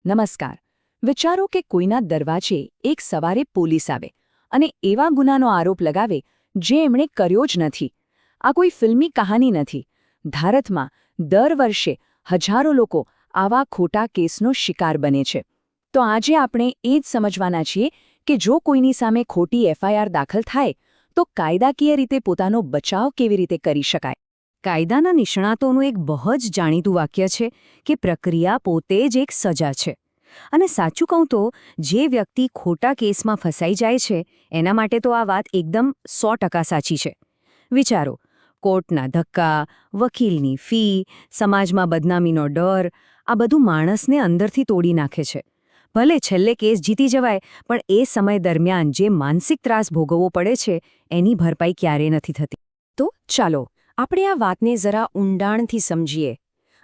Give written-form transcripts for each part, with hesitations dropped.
નમસ્કાર. વિચારો કે કોઈના દરવાજે એક સવારે પોલીસ આવે અને એવા ગુનાનો આરોપ લગાવે જે એમણે કર્યો જ નથી. આ કોઈ ફિલ્મી કહાની નથી. ભારતમાં દર વર્ષે હજારો લોકો આવા ખોટા કેસનો શિકાર બને છે. તો આજે આપણે એ જ સમજવાના છીએ કે જો કોઈની સામે ખોટી એફઆઈઆર દાખલ થાય તો કાયદાકીય રીતે પોતાનો બચાવ કેવી રીતે કરી શકાય. કાયદાના નિષ્ણાતોનું એક બહુ જ જાણીતું વાક્ય છે કે પ્રક્રિયા પોતે જ એક સજા છે. અને સાચું કહું તો જે વ્યક્તિ ખોટા કેસમાં ફસાઈ જાય છે એના માટે તો આ વાત એકદમ 100% સાચી છે. વિચારો, કોર્ટના ધક્કા, વકીલની ફી, સમાજમાં બદનામીનો ડર, આ બધું માણસને અંદરથી તોડી નાખે છે. ભલે છેલ્લે કેસ જીતી જવાય, પણ એ સમય દરમિયાન જે માનસિક ત્રાસ ભોગવવો પડે છે એની ભરપાઈ ક્યારેય નથી થતી. તો ચાલો આપણે આ વાતને જરા ઊંડાણથી સમજીએ.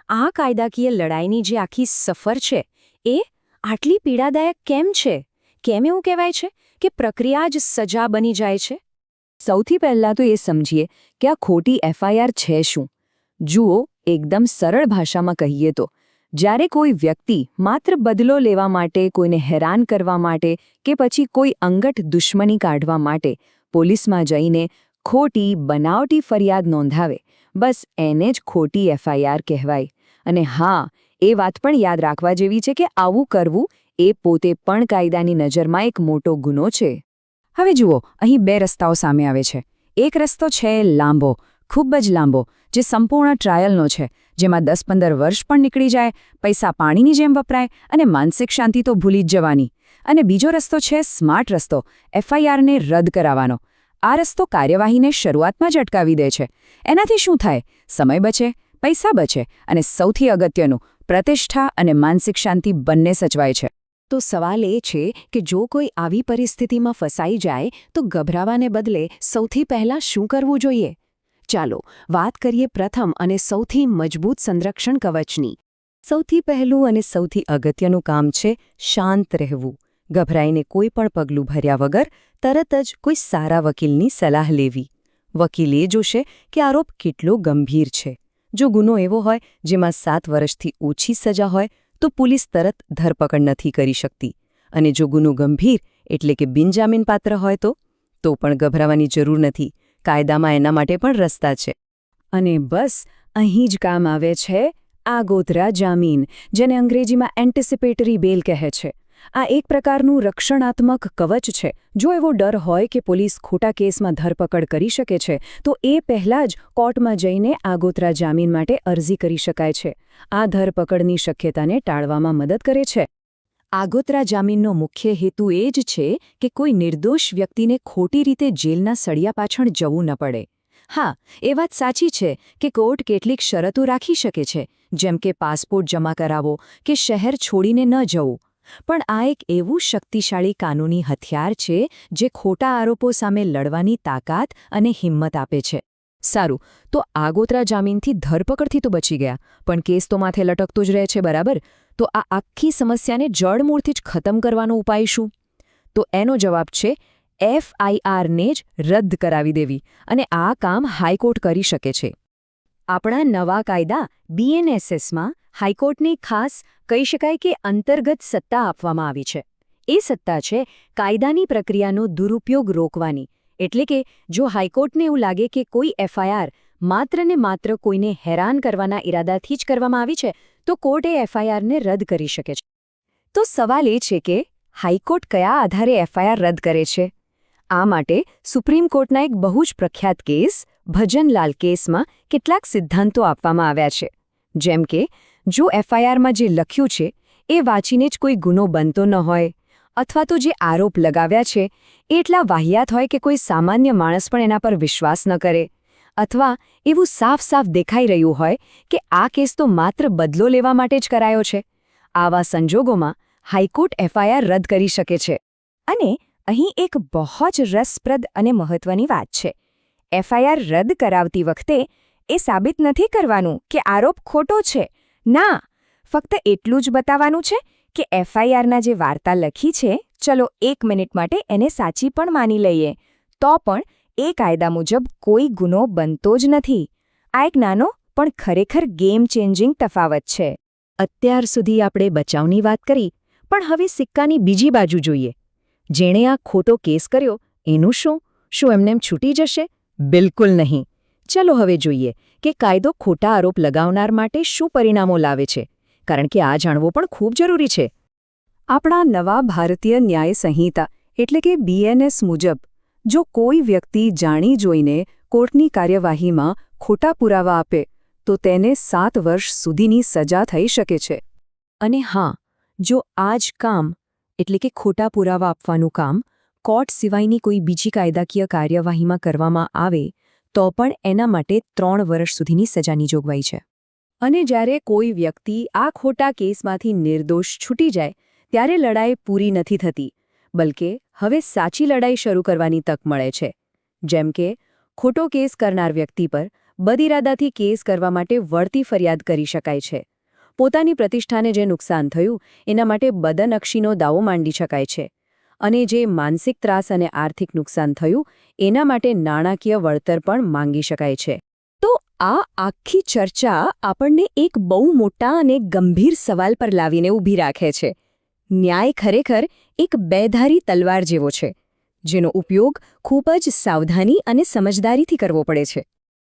આ કાયદાકીય લડાઈની જે આખી સફર છે એ આટલી પીડાદાયક કેમ છે? કેમ એવું કહેવાય છે કે પ્રક્રિયા જ સજા બની જાય છે? સૌથી પહેલાં તો એ સમજીએ કે આ ખોટી એફઆઈઆર છે શું. જુઓ, એકદમ સરળ ભાષામાં કહીએ તો જ્યારે કોઈ વ્યક્તિ માત્ર બદલો લેવા માટે, કોઈને હેરાન કરવા માટે કે પછી કોઈ અંગત દુશ્મની કાઢવા માટે પોલીસમાં જઈને ખોટી બનાવટી ફરિયાદ નોંધાવે, બસ એને જ ખોટી એફઆઈઆર કહેવાય. અને હા, એ વાત પણ યાદ રાખવા જેવી છે કે આવું કરવું એ પોતે પણ કાયદાની નજરમાં એક મોટો ગુનો છે. હવે જુઓ, અહીં બે રસ્તાઓ સામે આવે છે. એક રસ્તો છે લાંબો, ખૂબ જ લાંબો, જે સંપૂર્ણ ટ્રાયલનો છે, જેમાં 10-15 વર્ષ પણ નીકળી જાય, પૈસા પાણીની જેમ વપરાય અને માનસિક શાંતિ તો ભૂલી જ જવાની. અને બીજો રસ્તો છે સ્માર્ટ રસ્તો, એફઆઈઆરને રદ કરાવવાનો. આ રસ્તો કાર્યવાહીને શરૂઆતમાં જ અટકાવી દે છે. એનાથી શું થાય? સમય બચે, પૈસા બચે અને સૌથી અગત્યનું, પ્રતિષ્ઠા અને માનસિક શાંતિ બંને સચવાય છે. તો સવાલ એ છે કે જો કોઈ આવી પરિસ્થિતિમાં ફસાઈ જાય તો ગભરાવાને બદલે સૌથી પહેલાં શું કરવું જોઈએ? ચાલો વાત કરીએ પ્રથમ અને સૌથી મજબૂત સંરક્ષણ કવચની. સૌથી પહેલું અને સૌથી અગત્યનું કામ છે શાંત રહેવું. ગભરાઈને કોઈ પણ પગલું ભર્યા વગર તરત જ કોઈ સારા વકીલની સલાહ લેવી. વકીલ એ જોશે કે આરોપ કેટલો ગંભીર છે. જો ગુનો એવો હોય જેમાં 7 વર્ષથી ઓછી સજા હોય તો પોલીસ તરત ધરપકડ નથી કરી શકતી. અને જો ગુનો ગંભીર એટલે કે બિનજામીનપાત્ર હોય તો પણ ગભરાવાની જરૂર નથી. કાયદામાં એના માટે પણ રસ્તા છે. અને બસ અહીં જ કામ આવે છે આગોતરા જામીન, જેને અંગ્રેજીમાં એન્ટિસિપેટરી બેલ કહે છે. આ એક પ્રકારનું રક્ષણાત્મક કવચ છે. જો એવો ડર હોય કે પોલીસ ખોટા કેસમાં ધરપકડ કરી શકે છે તો એ પહેલાં જ કોર્ટમાં જઈને આગોતરા જામીન માટે અરજી કરી શકાય છે. આ ધરપકડની શક્યતાને ટાળવામાં મદદ કરે છે. આગોતરા જામીનનો મુખ્ય હેતુ એ જ છે કે કોઈ નિર્દોષ વ્યક્તિને ખોટી રીતે જેલના સળિયા પાછળ જવું ન પડે. હા, એ વાત સાચી છે કે કોર્ટ કેટલીક શરતો રાખી શકે છે, જેમ કે પાસપોર્ટ જમા કરાવો કે શહેર છોડીને ન જવું. પણ આ એક એવું શક્તિશાળી કાનૂની હથિયાર છે જે ખોટા આરોપો સામે લડવાની તાકાત અને હિંમત આપે છે. સારું, તો આગોતરા જામીનથી ધરપકડથી તો બચી ગયા, પણ કેસ તો માથે લટકતો જ રહે છે, બરાબર? તો આ આખી સમસ્યાને જડમૂળથી જ ખતમ કરવાનો ઉપાય શું? તો એનો જવાબ છે એફઆઈઆરને જ રદ કરાવી દેવી. અને આ કામ હાઈકોર્ટ કરી શકે છે. આપણા નવા કાયદા બીએનએસએસમાં હાઈકોર્ટને ખાસ કહી શકાય કે અંતર્ગત સત્તા આપવામાં આવી છે. એ સત્તા છે કાયદાની પ્રક્રિયાનો દુરુપયોગ રોકવાની. એટલે કે જો હાઈકોર્ટને એવું લાગે કે કોઈ એફઆઈઆર માત્ર ને માત્ર કોઈને હેરાન કરવાના ઈરાદાથી જ કરવામાં આવી છે તો કોર્ટ એ એફઆઈઆરને રદ કરી શકે છે. તો સવાલ એ છે કે હાઈકોર્ટ કયા આધારે એફઆઈઆર રદ કરે છે? આ માટે સુપ્રીમ કોર્ટના એક બહુ જ પ્રખ્યાત કેસ ભજનલાલ કેસમાં કેટલાક સિદ્ધાંતો આપવામાં આવ્યા છે. જેમ કે જો એફઆઈઆરમાં જે લખ્યું છે એ વાંચીને જ કોઈ ગુનો બનતો ન હોય, અથવા તો જે આરોપ લગાવ્યા છે એ એટલા વાહિયાત હોય કે કોઈ સામાન્ય માણસ પણ એના પર વિશ્વાસ ન કરે, અથવા એવું સાફ દેખાઈ રહ્યું હોય કે આ કેસ તો માત્ર બદલો લેવા માટે જ કરાયો છે, આવા સંજોગોમાં હાઈકોર્ટ એફઆઈઆર રદ કરી શકે છે. અને અહીં એક બહુ જ રસપ્રદ અને મહત્વની વાત છે. એફઆઈઆર રદ કરાવતી વખતે એ સાબિત નથી કરવાનું કે આરોપ ખોટો છે. ના, ફક્ત એટલું જ બતાવવાનું છે કે એફઆઈઆરના જે વાર્તા લખી છે, ચલો 1 મિનિટ માટે એને સાચી પણ માની લઈએ, તો પણ એ કાયદા મુજબ કોઈ ગુનો બનતો જ નથી. આ એક નાનો પણ ખરેખર ગેમ ચેન્જિંગ તફાવત છે. અત્યાર સુધી આપણે બચાવની વાત કરી, પણ હવે સિક્કાની બીજી બાજુ જોઈએ. જેણે આ ખોટો કેસ કર્યો એનું શું? શું એમનેમ છૂટી જશે? બિલકુલ નહીં. ચલો હવે જોઈએ કે કાયદો ખોટા આરોપ લગાવનાર માટે શું પરિણામો લાવે છે, કારણ કે આ જાણવું પણ ખૂબ જરૂરી છે. આપણા નવા ભારતીય ન્યાય સંહિતા એટલે કે BNS મુજબ જો કોઈ વ્યક્તિ જાણી જોઈને કોર્ટની કાર્યવાહીમાં ખોટા પુરાવા આપે તો તેને 7 વર્ષ સુધીની સજા થઈ શકે છે. અને હા, જો આ જ કામ એટલે કે ખોટા પુરાવા આપવાનું કામ કોર્ટ સિવાયની કોઈ બીજી કાયદાકીય કાર્યવાહીમાં કરવામાં આવે તો પણ એના માટે 3 વર્ષ સુધીની સજાની જોગવાઈ છે. અને જ્યારે કોઈ વ્યક્તિ આ ખોટા કેસમાંથી નિર્દોષ છૂટી જાય ત્યારે લડાઈ પૂરી નથી થતી, બલકે હવે સાચી લડાઈ શરૂ કરવાની તક મળે છે. જેમ કે ખોટો કેસ કરનાર વ્યક્તિ પર બદઇરાદાથી કેસ કરવા માટે વળતી ફરિયાદ કરી શકાય છે. પોતાની પ્રતિષ્ઠાને જે નુકસાન થયું એના માટે બદનક્ષીનો દાવો માંડી શકાય છે. અને જે માનસિક ત્રાસ અને આર્થિક નુકસાન થયું એના માટે નાણાકીય વળતર પણ માંગી શકાય છે. તો આ આખી ચર્ચા આપણને એક બહુ મોટા અને ગંભીર સવાલ પર લાવીને ઊભી રાખે છે. ન્યાય ખરેખર એક બેધારી તલવાર જેવો છે, જેનો ઉપયોગ ખૂબ જ સાવધાની અને સમજદારીથી કરવો પડે છે.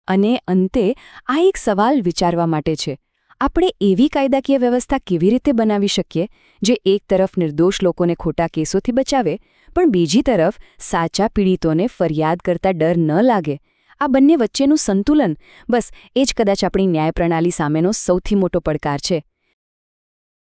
અને અંતે આ એક સવાલ વિચારવા માટે છે. આપણે એવી કાયદાકીય વ્યવસ્થા કેવી રીતે બનાવી શકીએ જે એક તરફ નિર્દોષ લોકોને ખોટા કેસોથી બચાવે, પણ બીજી તરફ સાચા પીડિતોને ફરિયાદ કરતા ડર ન લાગે? આ બંને વચ્ચેનું સંતુલન, બસ એ જ કદાચ આપણી ન્યાય પ્રણાલી સામેનો સૌથી મોટો પડકાર છે.